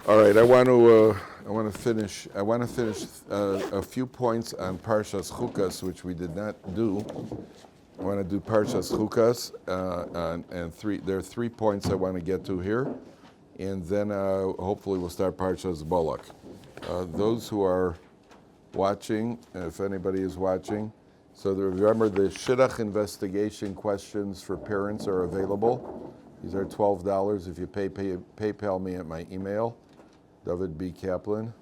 All right, I want to finish a few points on Parshas Chukas, which we did not do. I want to do Parshas Chukas, and there are 3 points I want to get to here, and then hopefully we'll start Parshas Balak. Those who are watching, if anybody is watching, remember the Shidduch investigation questions for parents are available. These are $12 if you PayPal me at my email, Dovid B. Kaplan.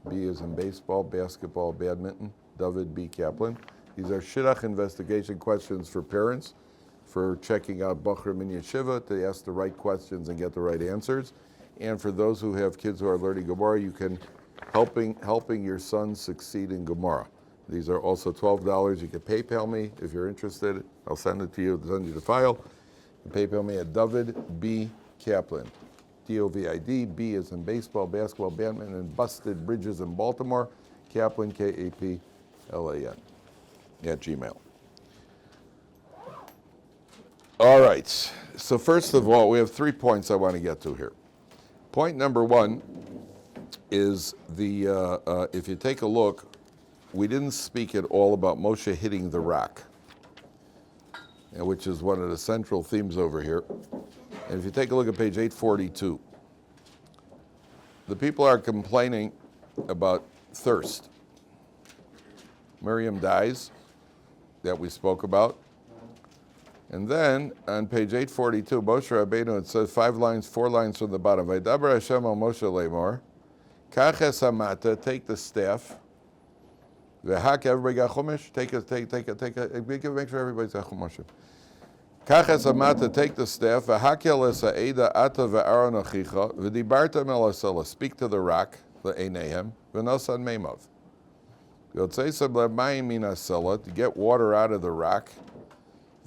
B is in baseball, basketball, badminton, Dovid B. Kaplan. These are Shidduch investigation questions for parents for checking out Bachrim in Yeshiva to ask the right questions and get the right answers. And for those who have kids who are learning Gemara, you can helping your son succeed in Gemara. These are also $12. You can PayPal me if you're interested. I'll send it to you, send you the file. You can PayPal me at Dovid B. Kaplan. Dovid, B is in baseball, basketball, badminton, and busted bridges in Baltimore. Kaplan, Kaplan, at Gmail. All right, so first of all, we have 3 points I want to get to here. Point number 1 is if you take a look, we didn't speak at all about Moshe hitting the rock, which is one of the central themes over here. And if you take a look at page 842, the people are complaining about thirst. Miriam dies, that we spoke about. And then on page 842, Moshe Rabbeinu, it says 4 lines from the bottom. Vaydaber Hashem al Moshe lemor, kach es hamata, take the staff. V'hak, everybody got chumash? Take it, make sure everybody's got chumash. Kach es hamata, take the staff. V'hakel es ha'eda ata v'Aharon achicha, v'dibartam el hasela, speak to the rock, v'einehem, v'nosan meimav. Yotzei l'mayim min hasela, to get water out of the rock.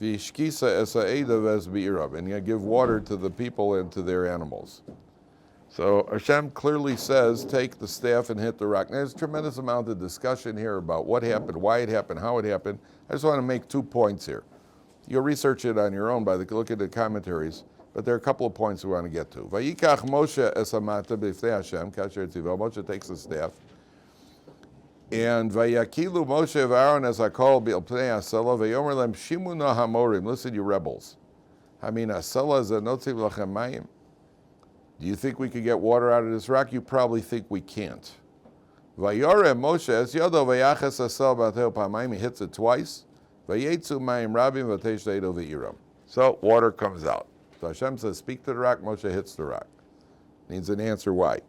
V'ishkisa es ha'eda v'es bi'irav, and you give water to the people and to their animals. So Hashem clearly says, take the staff and hit the rock. Now, there's a tremendous amount of discussion here about what happened, why it happened, how it happened. I just want to make 2 points here. You'll research it on your own by look at the commentaries, but there are a couple of points we want to get to. Vayikach Moshe es hamata b'ifnei Hashem, kasher tzivah. Moshe takes the staff. And Vayakilu Moshe v'Aharon es hakol b'ilpnei hasela, v'yomer lem shimu na hamorim. Listen, you rebels. Hamin hasela zenotziv lachem mayim. Do you think we could get water out of this rock? You probably think we can't. Vayore Moshe es yodo vayachas hasel b'ateo pamayim. He hits it twice. Vayetzu mayim rabim v'teish leido v'iram. So water comes out. So Hashem says, speak to the rock. Moshe hits the rock. Needs an answer why.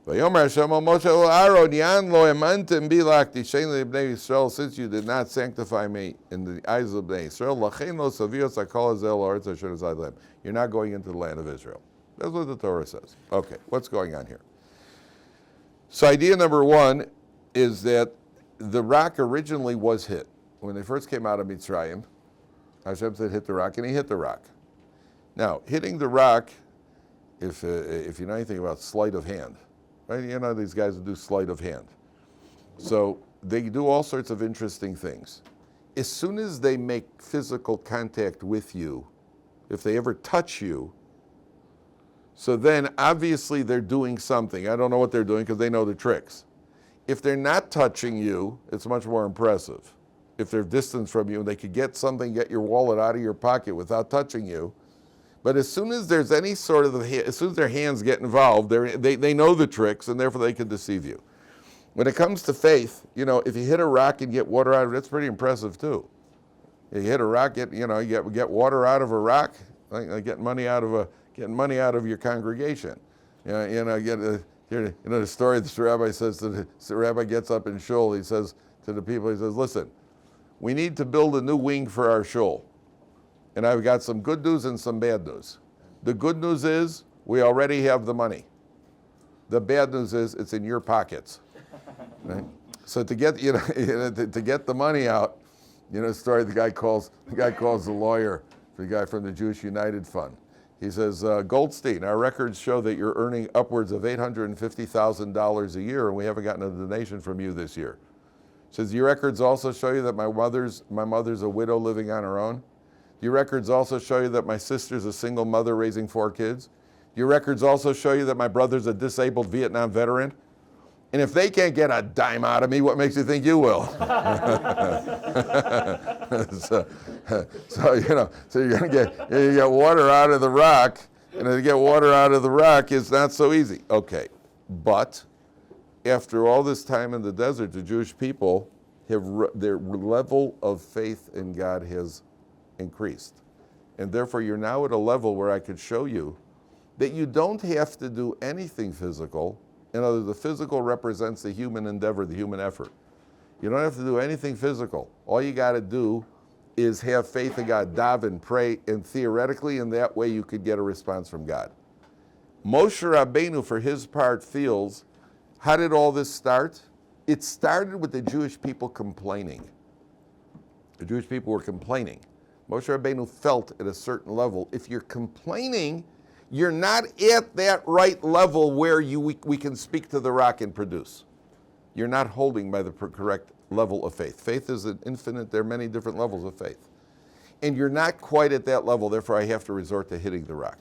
Vayomer Hashem al Moshe Aharon yan lo emantim bilak tishein le'bnei Yisrael, since you did not sanctify me in the eyes of Bnei Yisrael, lachein lo savios hakol hazel ha'aretz asher nazad lehem. You're not going into the land of Israel. That's what the Torah says. Okay, what's going on here? So idea number 1 is that the rock originally was hit. When they first came out of Mitzrayim, Hashem said hit the rock, and he hit the rock. Now, hitting the rock, if you know anything about sleight of hand, right? You know these guys who do sleight of hand. So they do all sorts of interesting things. As soon as they make physical contact with you, if they ever touch you, so then obviously they're doing something. I don't know what they're doing because they know the tricks. If they're not touching you, it's much more impressive. If they're distant from you and they could get something, get your wallet out of your pocket without touching you. But as soon as there's any sort of, as soon as their hands get involved, they know the tricks and therefore they can deceive you. When it comes to faith, if you hit a rock and get water out of it, it's pretty impressive too. You hit a rock, you get water out of a rock, like getting money out of your congregation. The story this rabbi says the rabbi gets up in shul, he says to the people, he says, listen, we need to build a new wing for our shul. And I've got some good news and some bad news. The good news is we already have the money. The bad news is it's in your pockets. Right? So to get to get the money out, story the guy calls the lawyer, the guy from the Jewish United Fund. He says, Goldstein, our records show that you're earning upwards of $850,000 a year, and we haven't gotten a donation from you this year. He says, your records also show you that my mother's a widow living on her own. Your records also show you that my sister's a single mother raising 4 kids. Your records also show you that my brother's a disabled Vietnam veteran. And if they can't get a dime out of me, what makes you think you will? so you're going to get water out of the rock, and to get water out of the rock is not so easy. Okay, but after all this time in the desert, the Jewish people their level of faith in God has increased. And therefore, you're now at a level where I could show you that you don't have to do anything physical. In other words, the physical represents the human endeavor, the human effort. You don't have to do anything physical. All you got to do is have faith in God, daven, pray, and theoretically in that way you could get a response from God. Moshe Rabbeinu, for his part, feels, how did all this start? It started with the Jewish people complaining. The Jewish people were complaining. Moshe Rabbeinu felt at a certain level, if you're complaining, you're not at that right level where we can speak to the rock and produce. You're not holding by the correct level of faith. Faith is an infinite, there are many different levels of faith. And you're not quite at that level, therefore I have to resort to hitting the rock.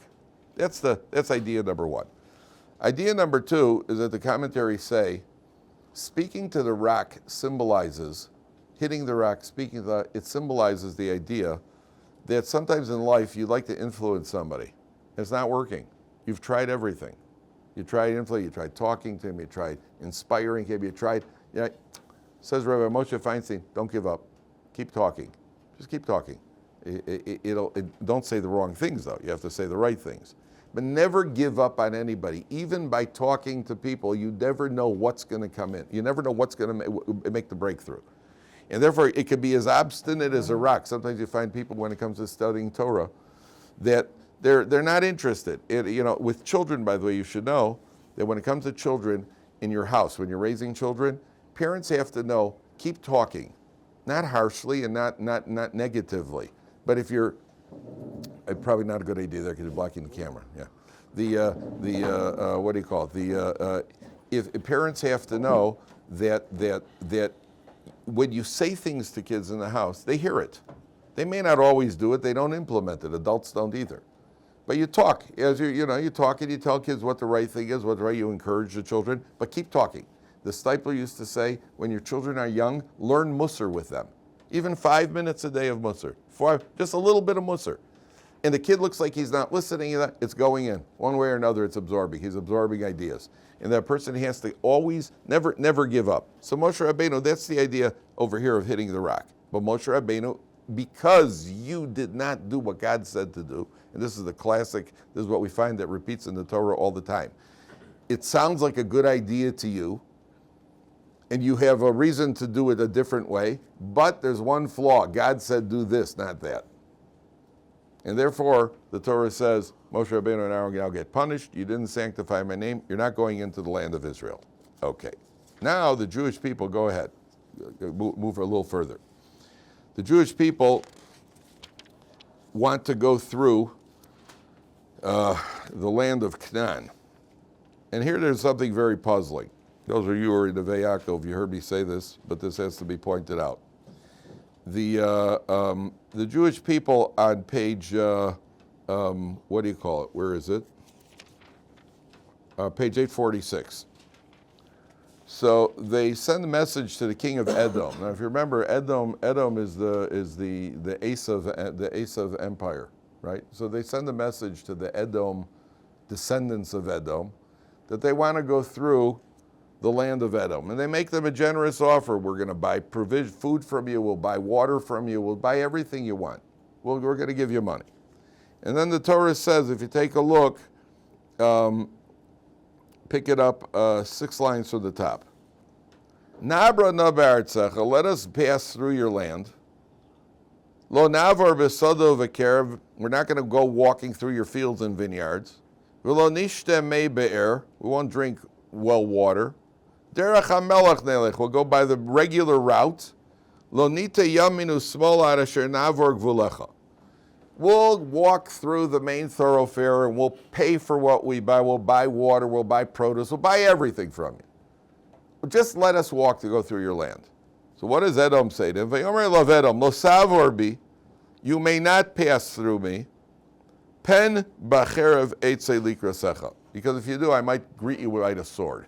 That's idea number one. Idea number two is that the commentaries say, speaking to the rock symbolizes, hitting the rock, it symbolizes the idea that sometimes in life you'd like to influence somebody. It's not working. You've tried everything. You tried influence, you tried talking to him, you tried inspiring him, says Rabbi Moshe Feinstein, don't give up. Keep talking. Just keep talking. Don't say the wrong things though. You have to say the right things. But never give up on anybody. Even by talking to people, you never know what's going to come in. You never know what's going to make the breakthrough. And therefore, it could be as obstinate as a rock. Sometimes you find people when it comes to studying Torah that they're not interested. With children, by the way, you should know that when it comes to children in your house, when you're raising children, parents have to know, keep talking, not harshly and not negatively. But if you're, probably not a good idea there because you're blocking the camera. Yeah, what do you call it? If parents have to know that when you say things to kids in the house, they hear it. They may not always do it. They don't implement it. Adults don't either. But you talk as you talk and you tell kids what the right thing is, what the right. You encourage the children, but keep talking. The Stipler used to say, when your children are young, learn Musar with them. Even 5 minutes a day of Musar, just a little bit of Musar. And the kid looks like he's not listening, it's going in. One way or another, it's absorbing. He's absorbing ideas. And that person has to always, never give up. So Moshe Rabbeinu, that's the idea over here of hitting the rock. But Moshe Rabbeinu, because you did not do what God said to do, and this is the classic, this is what we find that repeats in the Torah all the time. It sounds like a good idea to you, and you have a reason to do it a different way, but there's one flaw. God said do this, not that. And therefore, the Torah says, Moshe Rabbeinu and Aharon now get punished. You didn't sanctify my name. You're not going into the land of Israel. Okay. Now the Jewish people, go ahead. Move a little further. The Jewish people want to go through the land of Canaan. And here there's something very puzzling. Those of you who are in the Yaakov, you heard me say this, but this has to be pointed out. The Jewish people on page, what do you call it? Where is it? Page 846. So they send a message to the king of Edom. Now, if you remember, Edom is the Esav empire, right? So they send a message to the Edom descendants of Edom that they want to go through the land of Edom. And they make them a generous offer. We're going to buy food from you. We'll buy water from you. We'll buy everything you want. We're going to give you money. And then the Torah says, if you take a look, pick it up 6 lines from the top. Nabra na b'artzecha, let us pass through your land. Lo navor b'sado v'kerev, we're not going to go walking through your fields and vineyards. V'lo nishte mei be'er, we won't drink well water. Derech hamelech nelech, we'll go by the regular route. Lo nita yaminu smol asher navor gvulecha. We'll walk through the main thoroughfare and we'll pay for what we buy. We'll buy water, we'll buy produce, we'll buy everything from you. Just let us walk to go through your land. So what does Edom say to him? Vayomer lov Edom, lo savor bi, you may not pass through me. Pen b'cherev eitzei likrasecha. Because if you do, I might greet you with a sword.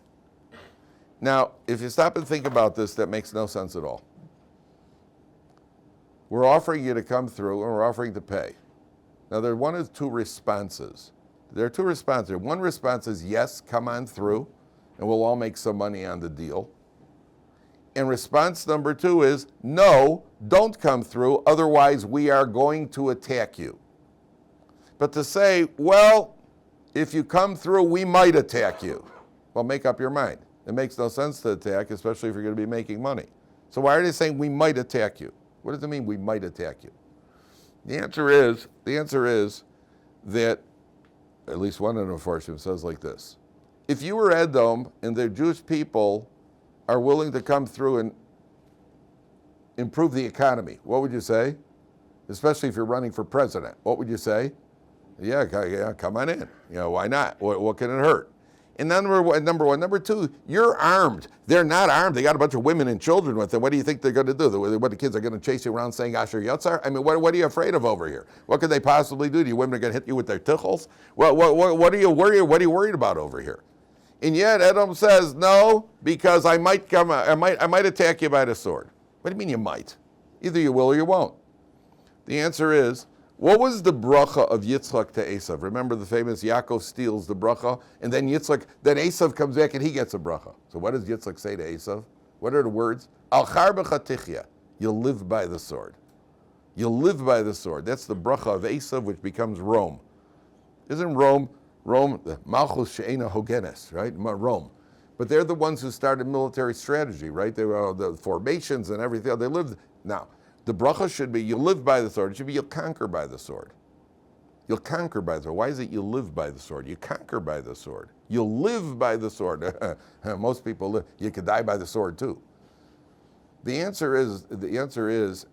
Now, if you stop and think about this, that makes no sense at all. We're offering you to come through, and we're offering to pay. Now, there are one of two responses. There are two responses. One response is, yes, come on through, and we'll all make some money on the deal. And response number two is, no, don't come through, otherwise we are going to attack you. But to say, well, if you come through, we might attack you. Well, make up your mind. It makes no sense to attack, especially if you're going to be making money. So why are they saying we might attack you? What does it mean, we might attack you? The answer is that, at least one of the Mepharshim says like this. If you were Edom and the Jewish people are willing to come through and improve the economy, what would you say? Especially if you're running for president, what would you say? Yeah, come on in. Why not? What can it hurt? And number one. Number two, you're armed. They're not armed. They got a bunch of women and children with them. What do you think they're going to do? What, the kids are going to chase you around saying Asher Yotzar? I mean, what are you afraid of over here? What could they possibly do to you? Women are going to hit you with their tichels? What are you worried about over here? And yet Edom says, no, because I might attack you by the sword. What do you mean you might? Either you will or you won't. The answer is, what was the bracha of Yitzchak to Esav? Remember the famous Yaakov steals the bracha, and then Esav comes back and he gets a bracha. So what does Yitzchak say to Esav? What are the words? Al charbecha tichya. You'll live by the sword. You'll live by the sword. That's the bracha of Esav, which becomes Rome. Isn't Rome, the Malchus she'ena hogenes, right? Rome. But they're the ones who started military strategy, right? They were the formations and everything. They lived. Now, the bracha should be, you live by the sword. It should be, you'll conquer by the sword. You'll conquer by the sword. Why is it you live by the sword? You conquer by the sword. You'll live by the sword. Most people live. You could die by the sword too. The answer is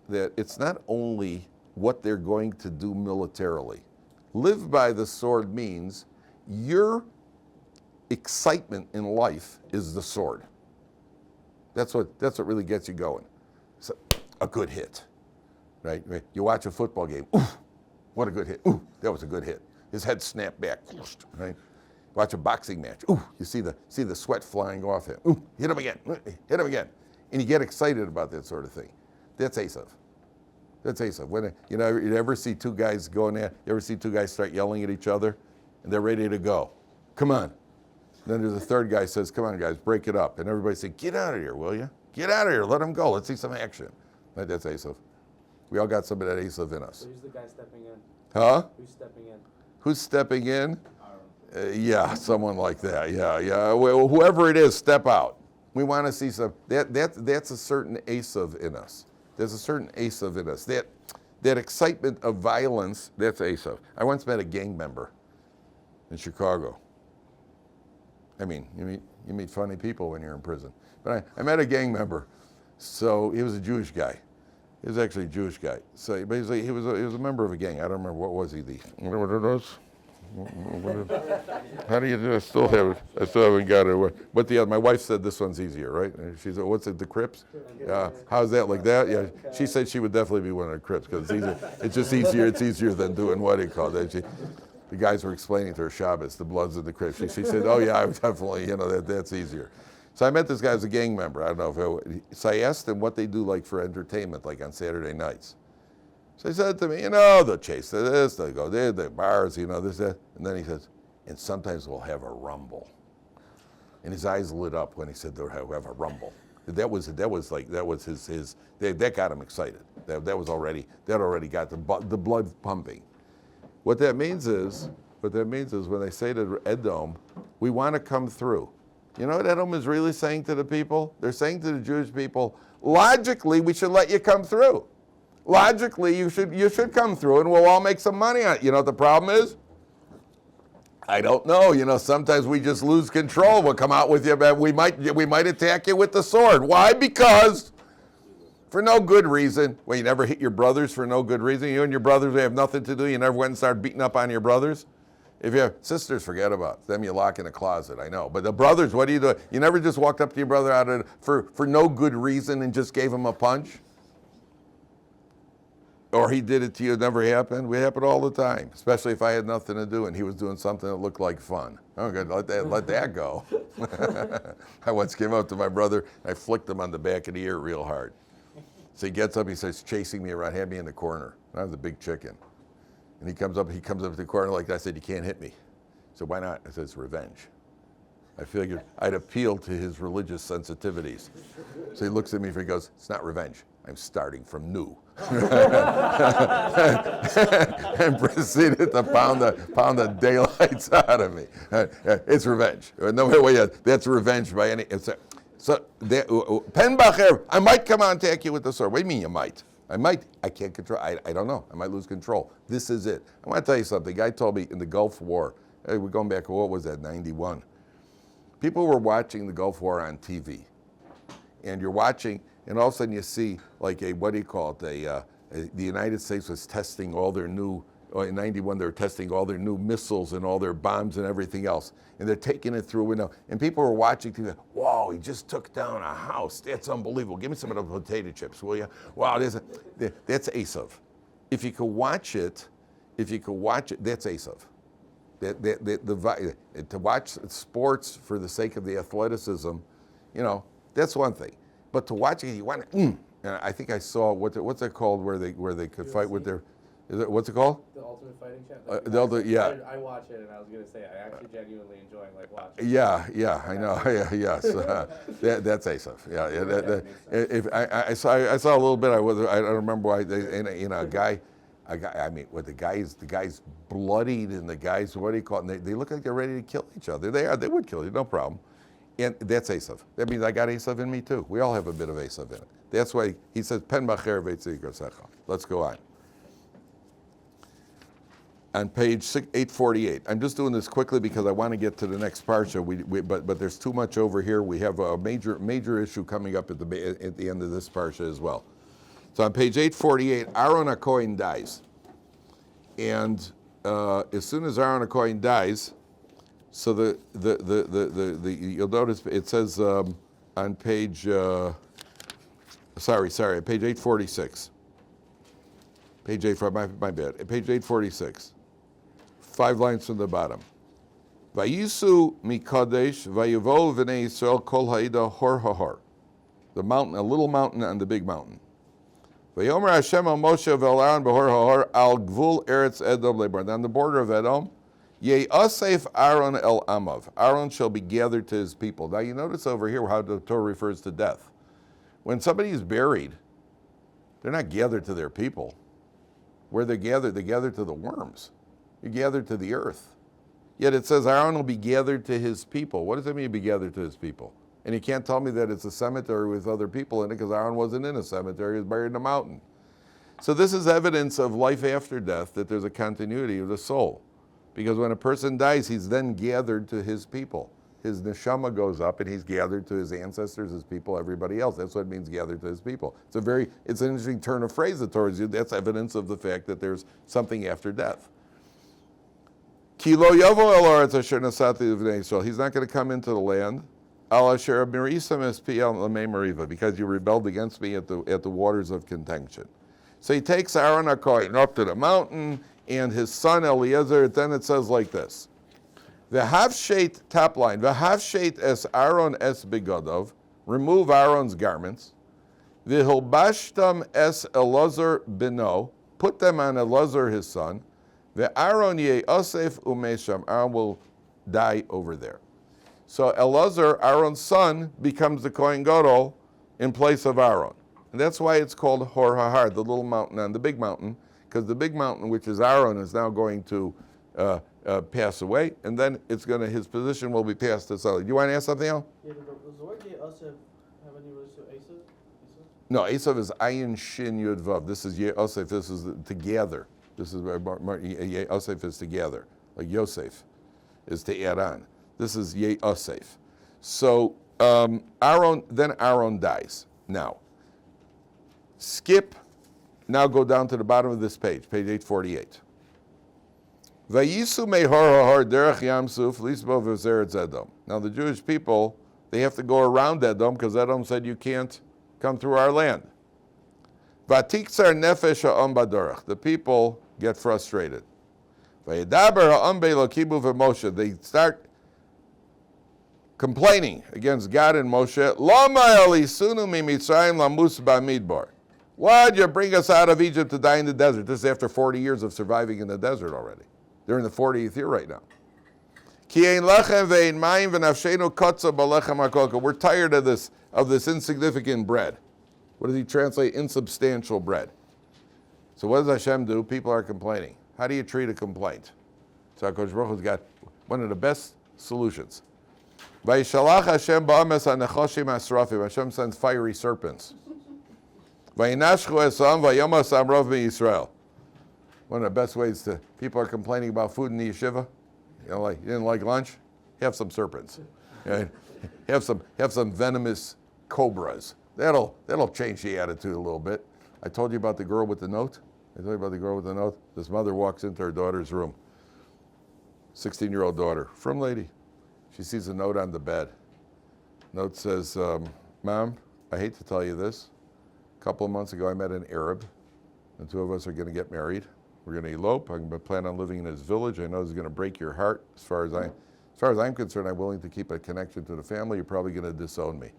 that it's not only what they're going to do militarily. Live by the sword means your excitement in life is the sword. That's what really gets you going. So, a good hit, right? You watch a football game. Ooh, what a good hit. Ooh, that was a good hit. His head snapped back, right? Watch a boxing match. Ooh, you see the sweat flying off him. Ooh, hit him again. And you get excited about that sort of thing. That's Esav. That's Esav. When you ever see two guys going there? You ever see two guys start yelling at each other, and they're ready to go? Come on. Then there's a third guy says, "Come on, guys, break it up." And everybody say, "Get out of here, will you? Get out of here. Let him go. Let's see some action." That's Esav. We all got some of that Esav in us. So who's the guy stepping in? Huh? Who's stepping in? Who's stepping in? Yeah, someone like that. Yeah. Well, whoever it is, step out. We want to see some. That's a certain Esav in us. There's a certain Esav in us. That excitement of violence, that's Esav. I once met a gang member in Chicago. I mean, you meet funny people when you're in prison. But I met a gang member. So he was a Jewish guy. He was actually a Jewish guy. So basically, he was a member of a gang. I don't remember what was he. What it was? How do you do? I still haven't got it. But my wife said this one's easier, right? She said, "What's it? The Crips?" How's that? Like that? Yeah. She said she would definitely be one of the Crips because it's easier. It's just easier. It's easier than doing what do you call it? The guys were explaining to her Shabbos, the Bloods of the Crips. She said, "Oh yeah, I would definitely. That's easier." So I met this guy as a gang member. I don't know so I asked him what they do like for entertainment, like on Saturday nights. So he said to me, they'll chase this, they'll go there, the bars, this, that. And then he says, and sometimes we'll have a rumble. And his eyes lit up when he said they'll have a rumble. That got him excited. That already got the blood pumping. What that means is when they say to Edom, we want to come through. You know what Edom is really saying to the people? They're saying to the Jewish people, logically, we should let you come through. Logically, you should come through and we'll all make some money on it. You know what the problem is? I don't know. Sometimes we just lose control. We'll come out with you, but we might attack you with the sword. Why? Because for no good reason. Well, you never hit your brothers for no good reason. You and your brothers have nothing to do. You never went and started beating up on your brothers. If you have sisters, forget about it. Them you lock in a closet, I know. But the brothers, what do you do? You never just walked up to your brother for no good reason and just gave him a punch? Or he did it to you, it never happened. It happened all the time, especially if I had nothing to do and he was doing something that looked like fun. I'm going to let that go. I once came up to my brother, and I flicked him on the back of the ear real hard. So he gets up, he starts chasing me around, had me in the corner. And I was a big chicken. And he comes up to the corner like that. I said, you can't hit me. So why not? I said, it's revenge. I figured I'd appeal to his religious sensitivities. So he looks at me and he goes, it's not revenge. I'm starting from new. And proceeded to pound the daylights out of me. It's revenge. No way, that's revenge by any. Penbacher, I might come on and attack you with the sword. What do you mean you might? I might. I can't control. I don't know. I might lose control. This is it. I want to tell you something. The guy told me in the Gulf War, we're going back, what was that, 91? People were watching the Gulf War on TV. And you're watching, and all of a sudden you see like the United States was testing all their new, in 91 they were testing all their new missiles and all their bombs and everything else. And they're taking it through a window. And people were watching TV, whoa, he just took down a house. That's unbelievable. Give me some of those potato chips, will you? Wow, that's Esav. If you could watch it, that's Esav. To watch sports for the sake of the athleticism, that's one thing. But to watch it, you want to. And I think I saw what's it called where they could fight with their. What's it called? The Ultimate Fighting Champion. Yeah. I watch it, and I was gonna say I actually genuinely enjoy watching. Yeah, I know. Yes, that's Asaph. I saw a little bit. I don't remember why. The guy's bloodied, and the guys, what do you call it? They look like they're ready to kill each other. They would kill you, no problem. And that's Asaph. That means I got Asaph in me too. We all have a bit of Asaph in it. That's why he says, Pen Bacher Veitzigosecha. Let's go on. On page 848. I'm just doing this quickly because I want to get to the next Parsha, but there's too much over here. We have a major issue coming up at the end of this Parsha as well. So on page 848, Aharon HaKohen dies. And as soon as Aharon HaKohen dies, so you'll notice it says on page, page 846. Page 8, my bad. Page 846. 5 lines from the bottom. Vayisu mikadesh vayuvol v'nei Yisrael kol ha'ida hor ha'hor. The mountain, a little mountain and the big mountain. Vayomer Hashem al Moshe v'al Aharon b'hor ha'hor al gvul eretz Edom lebar. On the border of Edom, Ye'asef Aharon el Amav. Aharon shall be gathered to his people. Now you notice over here how the Torah refers to death. When somebody is buried, they're not gathered to their people. Where they gather to the worms. You're gathered to the earth. Yet it says Aharon will be gathered to his people. What does it mean, be gathered to his people? And you can't tell me that it's a cemetery with other people in it, because Aharon wasn't in a cemetery, he was buried in a mountain. So this is evidence of life after death, that there's a continuity of the soul. Because when a person dies, he's then gathered to his people. His neshama goes up and he's gathered to his ancestors, his people, everybody else. That's what it means, gathered to his people. It's an interesting turn of phrase that towards you. That's evidence of the fact that there's something after death. Ki lo yavo el haaretz asher nasati l'bnei Yisrael. He's not going to come into the land. Al asher mirisam es pi el lamei meriva, because you rebelled against me at the waters of contention. So he takes Aharon HaKohen up to the mountain, and his son Eliezer. Then it says like this. V'havshet, top line, v'havshet es Aharon es begodov, remove Aaron's garments. V'hilbashtam es Elazar beno, put them on Elazar his son. V'Aaron ye'asef umesham, Aaron will die over there. So Elazar, Aaron's son, becomes the Kohen Gadol in place of Aaron. And that's why it's called Hor HaHar, the little mountain on the big mountain, because the big mountain, which is Aaron, is now going to pass away, and then his position will be passed to somebody. Do you want to ask something else? Yeah, does the word Yosef have any relation to Esav? No, Esav is Ayin Shin Yud Vav. This is Yosef. This is together. This is Yosef is together. Like Yosef is to add on. This is Yosef. So Aaron dies. Now, now go down to the bottom of this page 848. Vayisu mehor hahar derech Yamsuf lisbo v'zeretz Edom. Now the Jewish people, they have to go around Edom, because Edom said you can't come through our land. Vatikzar nefesh ha'am badorach. The people get frustrated. Vayedaber ha'am be'elokimu v'Moshe. They start complaining against God and Moshe. Lama elisunu mimitzrayim lamus ba'midbar. Why'd you bring us out of Egypt to die in the desert? This is after 40 years of surviving in the desert already. They're in the 40th year right now. We're tired of this insignificant bread. What does he translate? Insubstantial bread. So what does Hashem do? People are complaining. How do you treat a complaint? So HaKadosh Baruch Hu's got one of the best solutions. Hashem sends fiery serpents. One of the best ways to, people are complaining about food in the yeshiva. You didn't like lunch? Have some serpents. Right? Have some venomous cobras. That'll change the attitude a little bit. I told you about the girl with the note. This mother walks into her daughter's room. 16-year-old daughter, from lady. She sees a note on the bed. Note says, Mom, I hate to tell you this. A couple of months ago I met an Arab. The two of us are going to get married. We're going to elope. I'm going to plan on living in his village. I know this is going to break your heart. As far as I'm concerned, I'm willing to keep a connection to the family. You're probably going to disown me.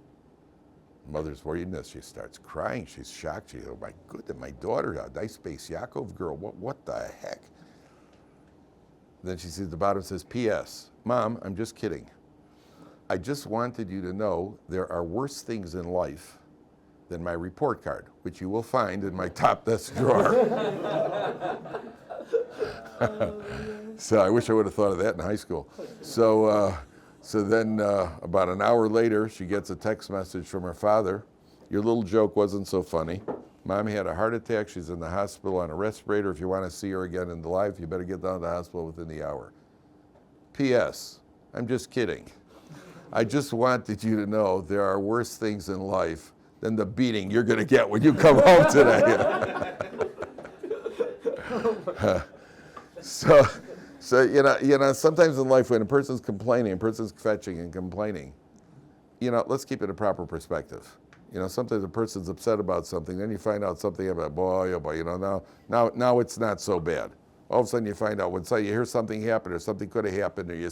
Mother's reading this. She starts crying. She's shocked. She, oh my goodness, my daughter, a nice space Yaakov girl. What the heck? Then she sees the bottom, says, P.S. Mom, I'm just kidding. I just wanted you to know there are worse things in life than my report card, which you will find in my top desk drawer. So I wish I would have thought of that in high school. So then about an hour later, she gets a text message from her father. Your little joke wasn't so funny. Mommy had a heart attack. She's in the hospital on a respirator. If you want to see her again in life, you better get down to the hospital within the hour. P.S. I'm just kidding. I just wanted you to know there are worse things in life than the beating you're going to get when you come home today. So sometimes in life when a person's complaining, a person's fetching and complaining, let's keep it a proper perspective. Sometimes a person's upset about something, then you find out something about, boy, oh boy, now it's not so bad. All of a sudden you find out, you hear something happen or something could have happened, or you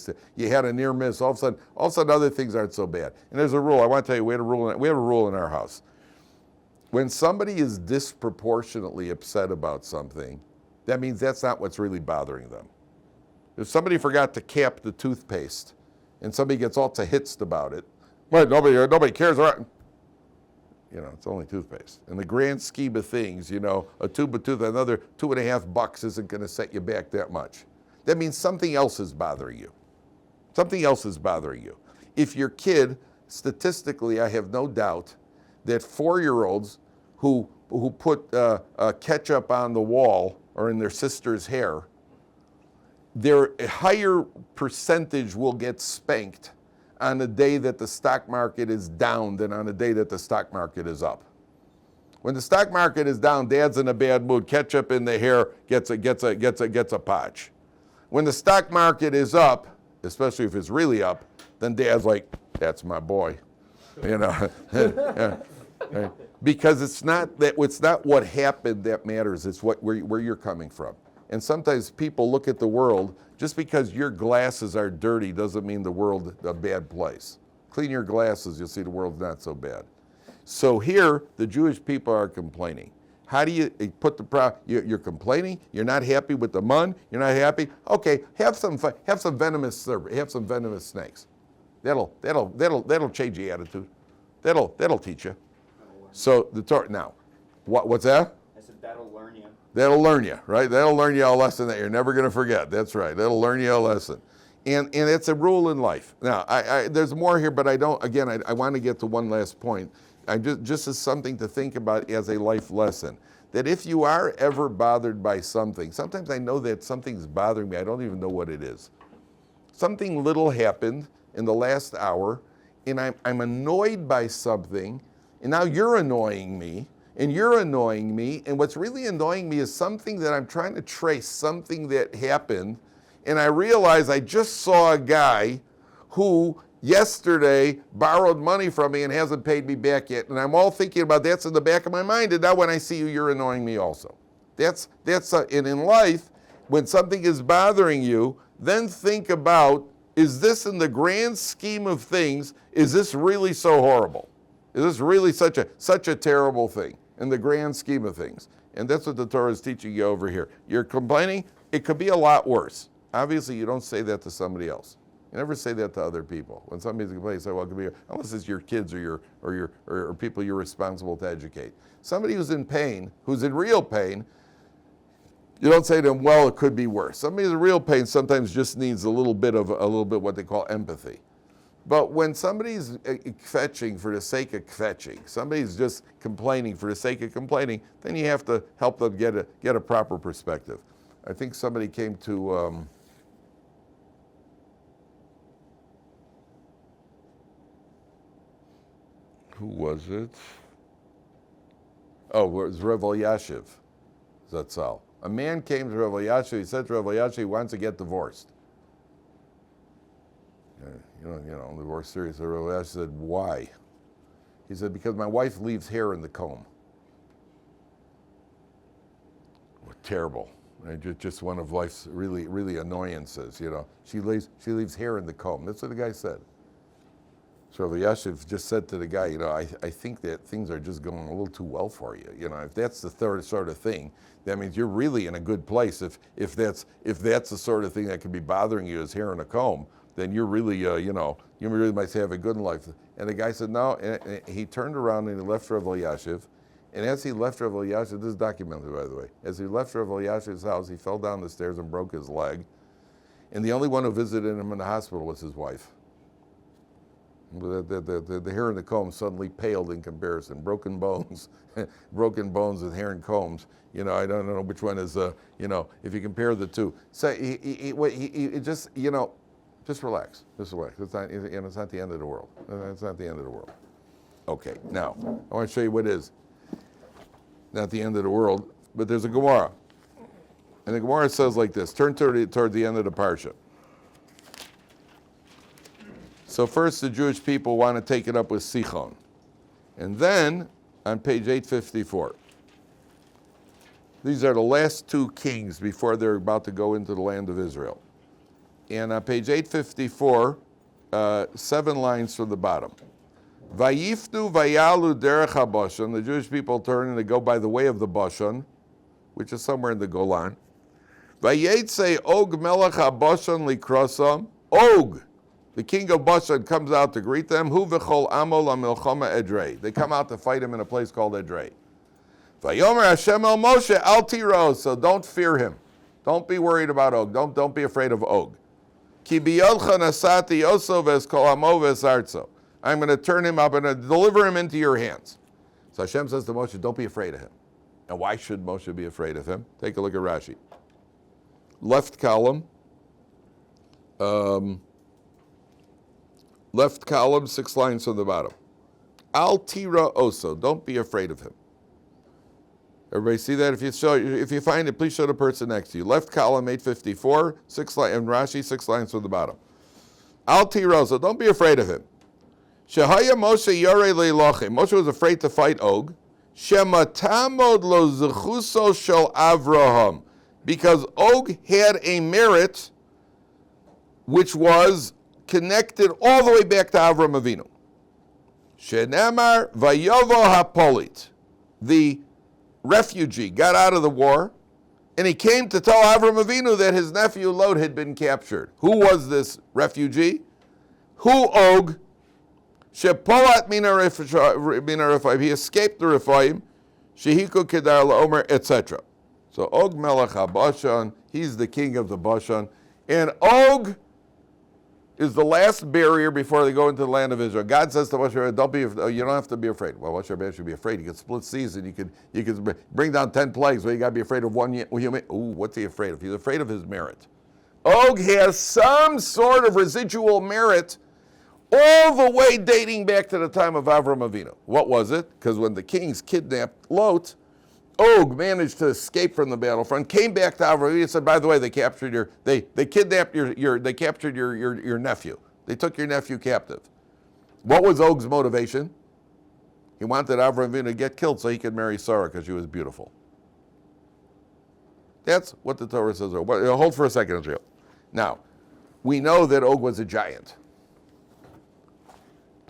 had a near miss, all of a sudden other things aren't so bad. And there's a rule, I want to tell you, we have a rule in our house. When somebody is disproportionately upset about something, that means that's not what's really bothering them. If somebody forgot to cap the toothpaste and somebody gets all hitsed about it, well, nobody cares, right? It's only toothpaste. In the grand scheme of things, a tube of toothpaste, another $2.50 isn't going to set you back that much. That means something else is bothering you. If your kid, statistically, I have no doubt that 4-year-olds who put ketchup on the wall or in their sister's hair, their higher percentage will get spanked on the day that the stock market is down than on the day that the stock market is up. When the stock market is down, dad's in a bad mood. Ketchup in the hair gets a potch. When the stock market is up, especially if it's really up, then dad's like, that's my boy. Because it's not what happened that matters, it's where you're coming from. And sometimes people look at the world, just because your glasses are dirty doesn't mean the world a bad place. Clean your glasses, you'll see the world's not so bad. So here, the Jewish people are complaining. How do you put you're complaining, you're not happy with the mun, you're not happy, okay, have some venomous snakes. That'll change the attitude. That'll teach you. So the Torah, now, what's that? I said that'll learn you. That'll learn you, right? That'll learn you a lesson that you're never going to forget. That's right. That'll learn you a lesson. And it's a rule in life. Now, there's more here, but I want to get to one last point. Just as something to think about as a life lesson. That if you are ever bothered by something, sometimes I know that something's bothering me. I don't even know what it is. Something little happened in the last hour, and I'm annoyed by something, and now you're annoying me. And you're annoying me, and what's really annoying me is something that I'm trying to trace, something that happened, and I realize I just saw a guy who yesterday borrowed money from me and hasn't paid me back yet. And I'm all thinking about that's in the back of my mind. And now when I see you, you're annoying me also. And in life, when something is bothering you, then think about, is this in the grand scheme of things, is this really so horrible? Is this really such a terrible thing in the grand scheme of things? And that's what the Torah is teaching you over here. You're complaining, it could be a lot worse. Obviously, you don't say that to somebody else. You never say that to other people. When somebody's complaining, you say, well, it could be, unless it's your kids or people you're responsible to educate. Somebody who's in pain, who's in real pain, you don't say to them, well, it could be worse. Somebody who's in real pain sometimes just needs a little bit what they call empathy. But when somebody's kvetching for the sake of kvetching, somebody's just complaining for the sake of complaining, then you have to help them get a proper perspective. I think somebody came to, who was it? Oh, it was Rav Elyashiv Zatzal. A man came to Rav Elyashiv, he said to Rav Elyashiv he wants to get divorced. Divorce serious. Rav Elyashiv said, why? He said, because my wife leaves hair in the comb. Well, terrible. Just one of life's really, really annoyances, She leaves hair in the comb. That's what the guy said. So Rav Elyashiv just said to the guy, I think that things are just going a little too well for you. If that's the third sort of thing, that means you're really in a good place. If that's the sort of thing that could be bothering you is hair in a comb, then you're really, you really might have a good life. And the guy said no, and he turned around and he left Rav Elyashiv. And as he left Rav Elyashiv, this is documented by the way, as he left Rav Elyashiv's house, he fell down the stairs and broke his leg. And the only one who visited him in the hospital was his wife. The hair in the comb suddenly paled in comparison. Broken bones with hair and combs. I don't know which one is, if you compare the two. So he just relax. Just relax. It's not the end of the world. It's not the end of the world. Okay, now, I want to show you what is not the end of the world, but there's a Gemara. And the Gemara says like this. Turn toward the end of the Parsha. So first the Jewish people want to take it up with Sichon. And then on page 854, these are the last two kings before they're about to go into the land of Israel. And on page 854, 7 lines from the bottom. Vayifnu vayalu derech ha-Bashan, the Jewish people turn and they go by the way of the Bashan, which is somewhere in the Golan. Vayetze Og melech ha-Bashan likrosam, Og, the king of Bashan, comes out to greet them. Hu v'chol amo la-milchama edrei. They come out to fight him in a place called Edrei. Vayomer Hashem el Moshe al tiro. So don't fear him. Don't be worried about Og. Don't be afraid of Og. Ki biyodcha nasati oso v'eskol amo v'esartzo. I'm going to turn him up and deliver him into your hands. So Hashem says to Moshe, don't be afraid of him. And why should Moshe be afraid of him? Take a look at Rashi. Left column, 6 lines from the bottom. Al tira oso, don't be afraid of him. Everybody see that? If you find it, please show the person next to you. Left column, 854, 6 lines, and Rashi, 6 lines from the bottom. Al tira oso, don't be afraid of him. Shehaya Moshe yorei leilochem. Moshe was afraid to fight Og. Shematamod lo zechuso shel Avraham. Because Og had a merit which was connected all the way back to Avram Avinu. Shenemar vayovo hapolit. The refugee got out of the war, and he came to tell Avram Avinu that his nephew Lot had been captured. Who was this refugee? Who Og? Shepolat mina Rephaim. He escaped the Rephaim. Shehiku kedar laomer, etc. So Og melech ha-Bashan, he's the king of the Bashan. And Og is the last barrier before they go into the land of Israel. God says to Moshe, you don't have to be afraid. Well, Moshe Rabbeinu should be afraid. You could split seas and you could bring down 10 plagues. Well, you got to be afraid of one human. Ooh, what's he afraid of? He's afraid of his merit. Og has some sort of residual merit all the way dating back to the time of Avram Avinu. What was it? Because when the kings kidnapped Lot, Og managed to escape from the battlefront, came back to Avram Avinu and said, by the way, they captured your nephew. They took your nephew captive. What was Og's motivation? He wanted Avraham Avinu to get killed so he could marry Sarah because she was beautiful. That's what the Torah says. Hold for a second, Israel. Now, we know that Og was a giant.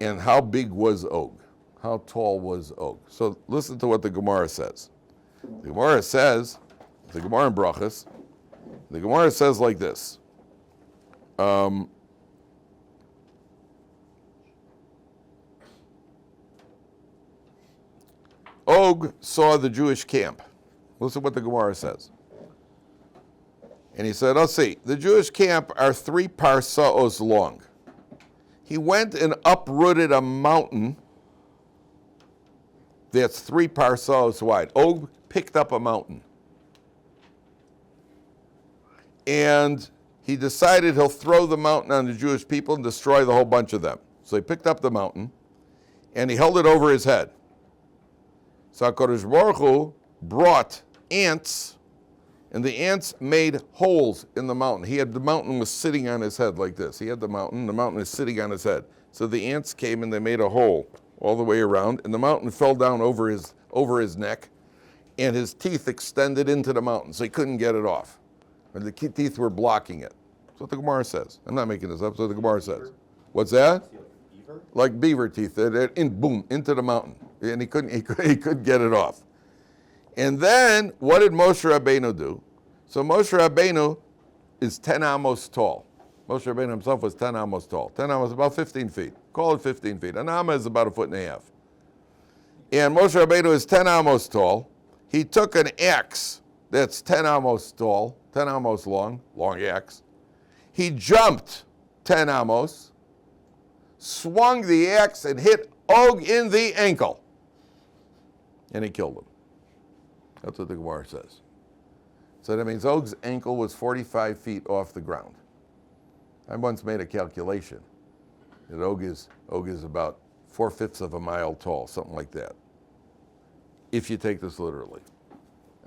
And how big was Og? How tall was Og? So listen to what the Gemara says. The Gemara says, the Gemara in Brachas, the Gemara says like this. Og saw the Jewish camp. Listen to what the Gemara says. And he said, let's see, the Jewish camp are 3 parsaos long. He went and uprooted a mountain that's 3 parsaos wide. Og picked up a mountain. And he decided he'll throw the mountain on the Jewish people and destroy the whole bunch of them. So he picked up the mountain and he held it over his head. So HaKadosh Baruch Hu brought ants, and the ants made holes in the mountain. The mountain was sitting on his head like this. He had the mountain is sitting on his head. So the ants came and they made a hole all the way around, and the mountain fell down over his neck, and his teeth extended into the mountain, so he couldn't get it off. And the teeth were blocking it. That's what the Gemara says. I'm not making this up, that's what the Gemara says. What's that? Like beaver teeth, boom, into the mountain. And he couldn't get it off. And then, what did Moshe Rabbeinu do? So Moshe Rabbeinu is 10 amos tall. Moshe Rabbeinu himself was 10 amos tall. 10 amos, about 15 feet. Call it 15 feet. An amma is about 1.5 feet. And Moshe Rabbeinu is 10 amos tall. He took an axe that's 10 amos tall, 10 amos long axe. He jumped 10 amos, swung the axe and hit Og in the ankle. And he killed him. That's what the Gemara says. So that means Og's ankle was 45 feet off the ground. I once made a calculation that Og is about 4/5 of a mile tall, something like that. If you take this literally.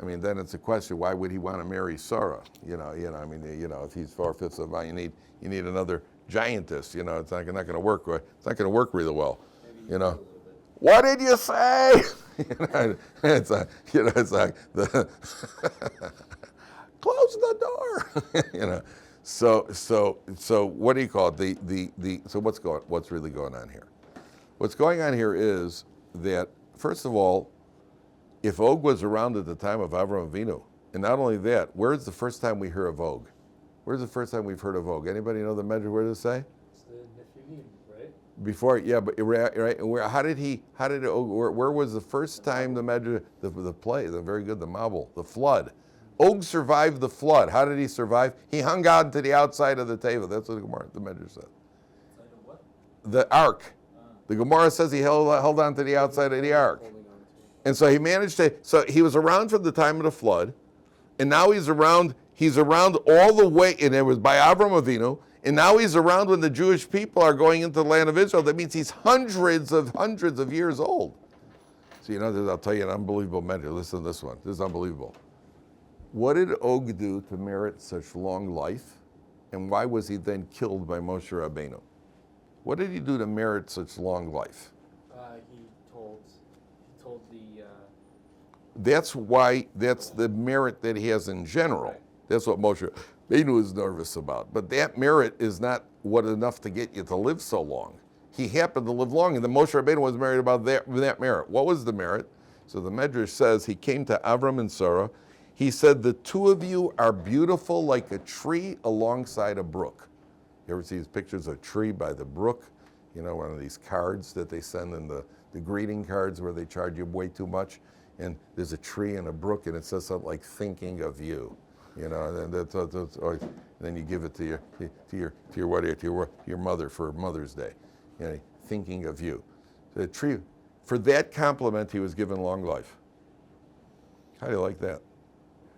I mean, then it's a question, why would he want to marry Sarah? If he's 4/5 of a mile, you need another giantess, it's not going to work. It's not going to work really well, What did you say? It's like the close the door. So what do you call it? So what's really going on here? What's going on here is that, first of all, if Og was around at the time of Avraham Avinu, and not only that, where's the first time we hear of Og? Where's the first time we've heard of Og? Anybody know the measure? Where does it say? It's the Nephilim, right? Before, yeah, but right. Where was the first time the measure, the play, the very good, the Mabul, the flood? Og survived the flood. How did he survive? He hung on to the outside of the table. That's what the measure said. Outside of what? The ark. The Gemara says he held on to the outside of the ark. And so he was around from the time of the flood, and now he's around all the way, and it was by Avraham Avinu, and now he's around when the Jewish people are going into the land of Israel. That means he's hundreds of years old. So I'll tell you an unbelievable measure. Listen to this one. This is unbelievable. What did Og do to merit such long life, and why was he then killed by Moshe Rabbeinu? What did he do to merit such long life? He told the. That's the merit that he has in general. Right. That's what Moshe Rabbeinu is nervous about. But that merit is not enough to get you to live so long. He happened to live long, and the Moshe Rabbeinu was married about that merit. What was the merit? So the Medrash says he came to Avram and Sarah. He said, the two of you are beautiful like a tree alongside a brook. You ever see these pictures of a tree by the brook? One of these cards that they send in the greeting cards where they charge you way too much. And there's a tree and a brook, and it says something like "thinking of you," and then you give it to your mother for Mother's Day, thinking of you. The tree, for that compliment, he was given long life. How do you like that?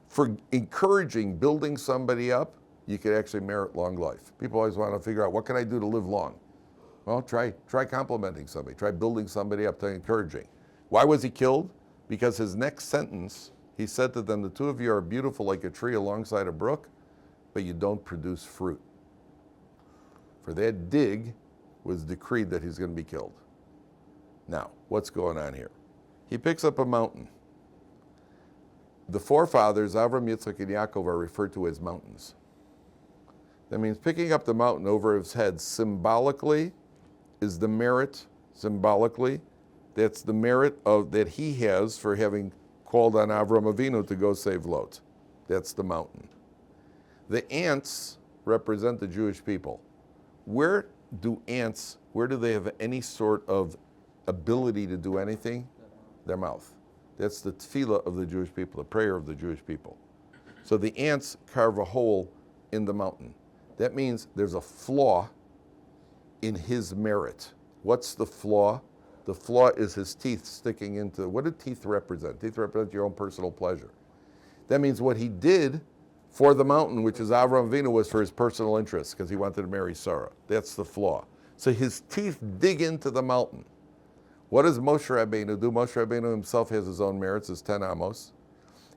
For encouraging, building somebody up, you could actually merit long life. People always want to figure out, what can I do to live long? Well, try complimenting somebody. Try building somebody up, try encouraging. Why was he killed? Because his next sentence, he said to them, the two of you are beautiful like a tree alongside a brook, but you don't produce fruit. For that dig was decreed that he's going to be killed. Now, what's going on here? He picks up a mountain. The forefathers, Avram, Yitzchak, and Yaakov, are referred to as mountains. That means picking up the mountain over his head symbolically is the merit, that's the merit that he has for having called on Avram Avinu to go save Lot. That's the mountain. The ants represent the Jewish people. Where do they have any sort of ability to do anything? Their mouth. That's the tefillah of the Jewish people, the prayer of the Jewish people. So the ants carve a hole in the mountain. That means there's a flaw in his merit. What's the flaw? The flaw is his teeth sticking into, what do teeth represent? Teeth represent your own personal pleasure. That means what he did for the mountain, which is Avraham Avinu, was for his personal interest because he wanted to marry Sarah. That's the flaw. So his teeth dig into the mountain. What does Moshe Rabbeinu do? Moshe Rabbeinu himself has his own merits, his 10 amos.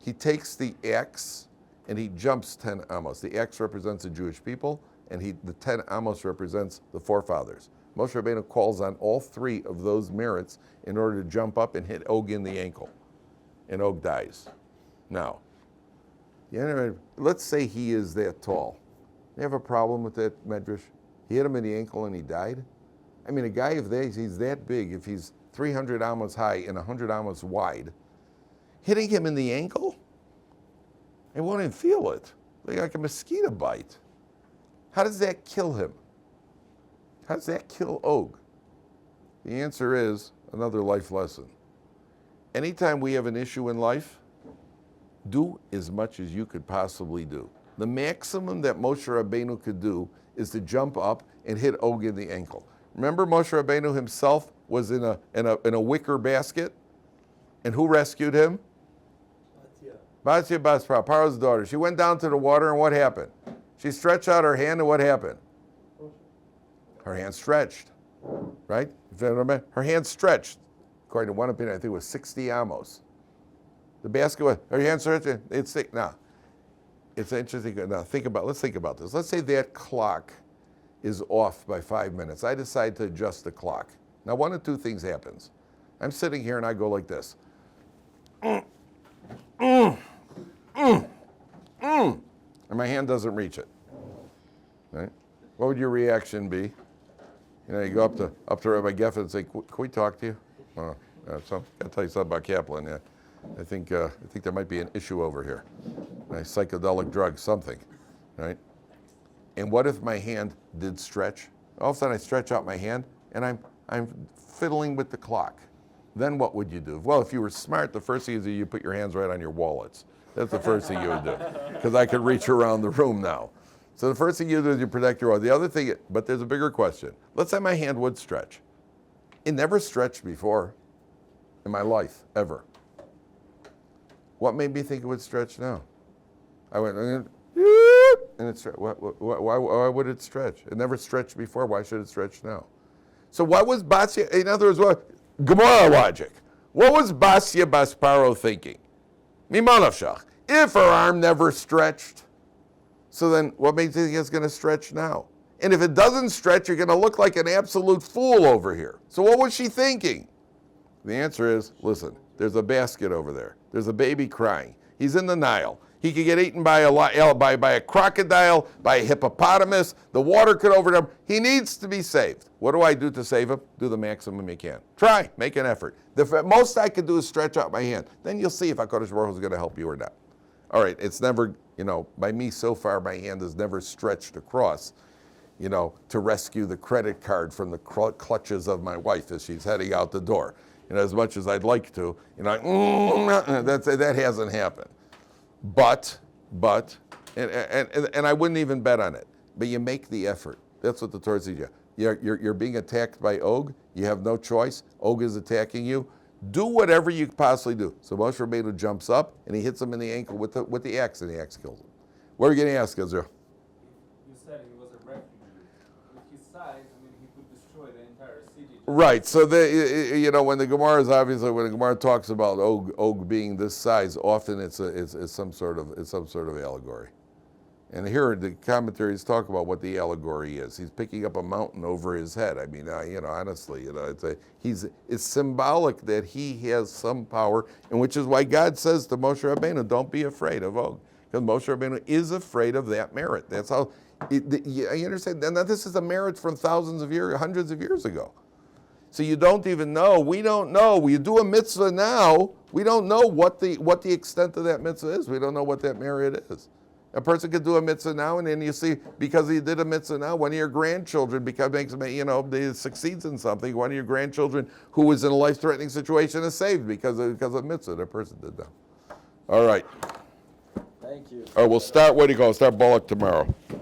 He takes the axe and he jumps 10 amos. The axe represents the Jewish people, and the 10 amos represents the forefathers. Moshe Rabbeinu calls on all three of those merits in order to jump up and hit Og in the ankle. And Og dies. Now, let's say he is that tall. You have a problem with that, Medrash? He hit him in the ankle and he died? I mean, a guy, if he's that big, if he's 300 amos high and 100 amos wide, hitting him in the ankle, he won't even feel it. Like a mosquito bite. How does that kill him? How does that kill Og? The answer is another life lesson. Anytime we have an issue in life, do as much as you could possibly do. The maximum that Moshe Rabbeinu could do is to jump up and hit Og in the ankle. Remember, Moshe Rabbeinu himself was in a wicker basket, and who rescued him? Batia Bas Paro's daughter. She went down to the water, and what happened? She stretched out her hand, and what happened? Her hand stretched, right? Her hand stretched. According to one opinion, I think it was 60 amos. The basket was, her hand stretched, it's interesting. Now, let's think about this. Let's say that clock is off by 5 minutes. I decide to adjust the clock. Now, one of two things happens. I'm sitting here and I go like this. And my hand doesn't reach it. Right? What would your reaction be? You go up to Rabbi Geffen and say, "Can we talk to you?" So I'll tell you something about Kaplan. Yeah, I think there might be an issue over here. A psychedelic drug, something, right? And what if my hand did stretch? All of a sudden I stretch out my hand and I'm fiddling with the clock. Then what would you do? Well, if you were smart, the first thing is you put your hands right on your wallets. That's the first thing you would do, because I could reach around the room now. So the first thing you do is you protect your wallet. The other thing, but there's a bigger question. Let's say my hand would stretch. It never stretched before in my life, ever. What made me think it would stretch now? I went, and it stretched. Why would it stretch? It never stretched before. Why should it stretch now? So what was Basia, in other words, Gemara logic. What was Basia Bas Paro thinking? Mimanavshach. If her arm never stretched, so then what makes you think it's going to stretch now? And if it doesn't stretch, you're going to look like an absolute fool over here. So what was she thinking? The answer is, listen, there's a basket over there. There's a baby crying. He's in the Nile. He could get eaten by a crocodile, by a hippopotamus. The water could overwhelm him. He needs to be saved. What do I do to save him? Do the maximum you can. Try. Make an effort. The most I could do is stretch out my hand. Then you'll see if HaKadosh Baruch Hu is going to help you or not. All right, it's never, by me so far, my hand has never stretched across, to rescue the credit card from the clutches of my wife as she's heading out the door. As much as I'd like to, that hasn't happened. But, and I wouldn't even bet on it. But you make the effort. That's what the Torah says. You're being attacked by Og. You have no choice. Og is attacking you. Do whatever you possibly do. So Moshe Rabbeinu jumps up and he hits him in the ankle with the axe, and the axe kills him. What are you going to ask, Israel? You said he was a refugee. With his size, he could destroy the entire city. Right. So when the Gemara talks about Og being this size, often it's some sort of allegory, And here the commentaries talk about what the allegory is. He's picking up a mountain over his head. I mean, honestly, it's symbolic that he has some power, and which is why God says to Moshe Rabbeinu, don't be afraid of Og. Because Moshe Rabbeinu is afraid of that merit. That's how, you understand? And this is a merit from thousands of years, hundreds of years ago. So you don't even know. We don't know. We do a mitzvah now. We don't know what the extent of that mitzvah is. We don't know what that merit is. A person could do a mitzvah now, and then you see, because he did a mitzvah now, one of your grandchildren they succeeds in something. One of your grandchildren who was in a life-threatening situation is saved because of mitzvah the person did that. All right. Thank you. All right, we'll start. Where do you go? Start Bullock tomorrow.